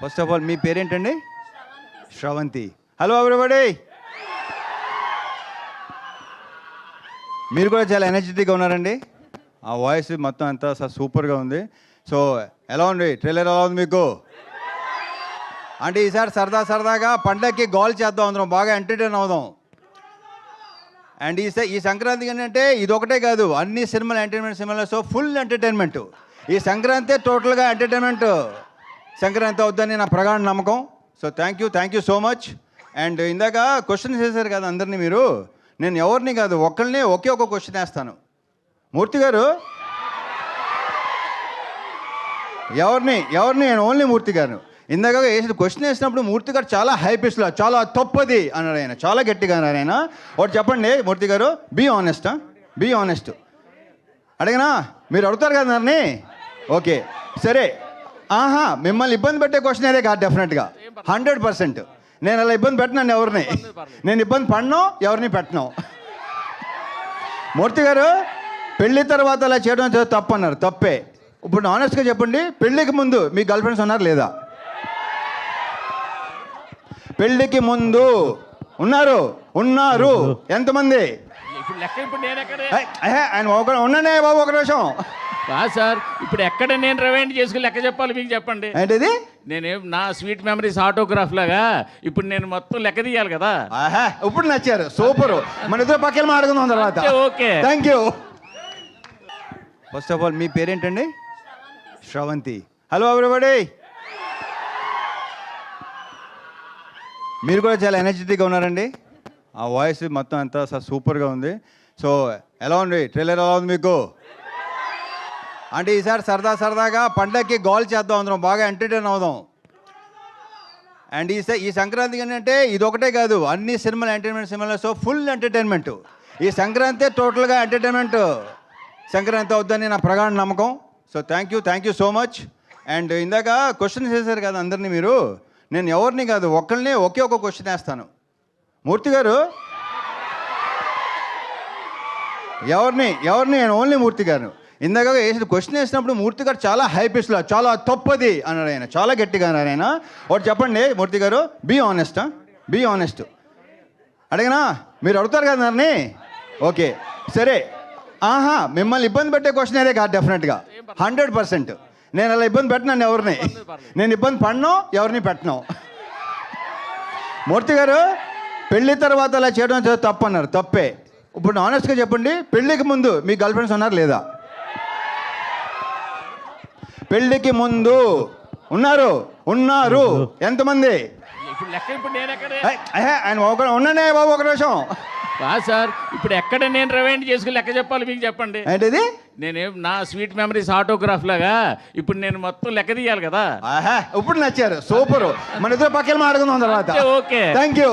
First of all మీ పేరేంటండి? Sravanthi. Hello everybody. మీరు కూడా చాలా ఎనర్జెటిక్గా ఉన్నారండి. ఆ వాయిస్ మొత్తం అంతా సూపర్గా ఉంది. సో ఎలా ఉంది ట్రైలర్? ఎలా ఉంది మీకు? అంటే ఈసారి సరదాగా పండగకి గోల్ చేద్దాం, అందరం బాగా ఎంటర్టైన్ అవుదాం. అండ్ ఈ సంక్రాంతి ఏంటంటే ఇది ఒకటే కాదు, అన్ని సినిమాలు ఎంటర్టైన్మెంట్ సినిమాలు. So full entertainment. ఈ సంక్రాంతి టోటల్గా ఎంటర్టైన్మెంట్ సంక్రాంతి అవుద్దని నా ప్రగాఢ నమ్మకం. So thank you so much. And ఇందాక క్వశ్చన్ చేశారు కదా అందరినీ మీరు. నేను ఎవరిని కాదు, ఒక్కరిని ఒకే ఒక క్వశ్చన్ వేస్తాను. మూర్తి గారు ఎవరిని నేను ఓన్లీ మూర్తి గారు. ఇందాక వేసిన క్వశ్చన్ వేసినప్పుడు మూర్తి గారు చాలా హై పిచ్లో చాలా తప్పది అన్నాడు ఆయన, చాలా గట్టిగా అన్నారు ఆయన. ఒకటి చెప్పండి మూర్తి గారు, బీ ఆనెస్ట్. అడిగినా మీరు అడుగుతారు కదా నన్ను. ఓకే సరే. మిమ్మల్ని ఇబ్బంది పెట్టే క్వశ్చన్ అదే కాదు, డెఫినెట్గా 100%. నేను అలా ఇబ్బంది పెట్టినాను ఎవరిని, నేను ఇబ్బంది పడినో ఎవరిని పెట్టను. మూర్తి గారు పెళ్లి తర్వాత అలా చేయడం తప్పు అన్నారు, తప్పే. ఇప్పుడు ఆనెస్ట్గా చెప్పండి, పెళ్ళికి ముందు మీ గర్ల్ ఫ్రెండ్స్ ఉన్నారు లేదా? పెళ్ళికి ముందు ఉన్నారు ఎంతమంది? ఆయన ఉన్నానే బాబు ఒక నిమిషం. సార్ ఇప్పుడు ఎక్కడ నేను రివైండ్ చేసుకుని లెక్క చెప్పాలి మీకు చెప్పండి. ఏంటిది? నేనేం నా స్వీట్ మెమరీస్ ఆటోగ్రాఫ్ లాగా ఇప్పుడు నేను మొత్తం లెక్క తీయాలి కదా. ఇప్పుడు నచ్చారు, సూపర్. మన ఇద్దరు పక్కన మాట్లాడుకుందాం తర్వాత. Okay thank you. First of all మీ పేరేంటండి? శ్రవంతి. Hello everybody. మీరు కూడా చాలా ఎనర్జెటిక్గా ఉన్నారండి. ఆ వాయిస్ మొత్తం అంతా సూపర్గా ఉంది. సో ఎలా ఉంది ట్రైలర్? ఎలా ఉంది మీకు? అంటే ఈసారి సరదాగా పండగకి గోల్ చేద్దాం, అందరం బాగా ఎంటర్టైన్ అవుదాం. అండ్ ఈ సంక్రాంతి ఏంటంటే ఇది ఒకటే కాదు, అన్ని సినిమాలు ఎంటర్టైన్మెంట్ సినిమాలు. So full entertainment. ఈ సంక్రాంతి టోటల్గా ఎంటర్టైన్మెంట్ సంక్రాంతి అవుద్దని నా ప్రగాఢ నమ్మకం. So thank you so much. And ఇందాక క్వశ్చన్ చేశారు కదా అందరినీ మీరు. నేను ఎవరిని కాదు, ఒక్కరిని ఒకే ఒక క్వశ్చన్ వేస్తాను. మూర్తి గారు ఎవరిని నేను ఓన్లీ మూర్తి గారు. ఇందాక వేసిన క్వశ్చన్ వేసినప్పుడు మూర్తి గారు చాలా హై పిచ్లో చాలా తప్పది అన్నాడు ఆయన, చాలా గట్టిగా అన్నారు ఆయన. ఒకటి చెప్పండి మూర్తి గారు, బీ ఆనెస్ట్. అడిగినా మీరు అడుగుతారు కదా నన్ను. ఓకే సరే. మిమ్మల్ని ఇబ్బంది పెట్టే క్వశ్చన్ అదే కాదు, డెఫినెట్గా 100%. నేను అలా ఇబ్బంది పెట్టినాను ఎవరిని, నేను ఇబ్బంది పడినో ఎవరిని పెట్టను. మూర్తి గారు పెళ్లి తర్వాత అలా చేయడం తప్పు అన్నారు, తప్పే. ఇప్పుడు ఆనెస్ట్గా చెప్పండి, పెళ్ళికి ముందు మీ గర్ల్ ఫ్రెండ్స్ ఉన్నారు లేదా? పెళ్ళికి ముందు ఉన్నారు ఎంతమంది? ఆయన ఉన్నానే బాబు ఒక నిమిషం. సార్ ఇప్పుడు ఎక్కడ నేను రివైండ్ చేసుకుని లెక్క చెప్పాలి మీకు చెప్పండి. ఏంటిది? నేనేం నా స్వీట్ మెమరీస్ ఆటోగ్రాఫ్ లాగా ఇప్పుడు నేను మొత్తం లెక్క తీయాలి కదా. ఇప్పుడు నచ్చారు, సూపర్. మన ఇద్దరు పక్కన మాట్లాడుకుందాం తర్వాత. Okay thank you.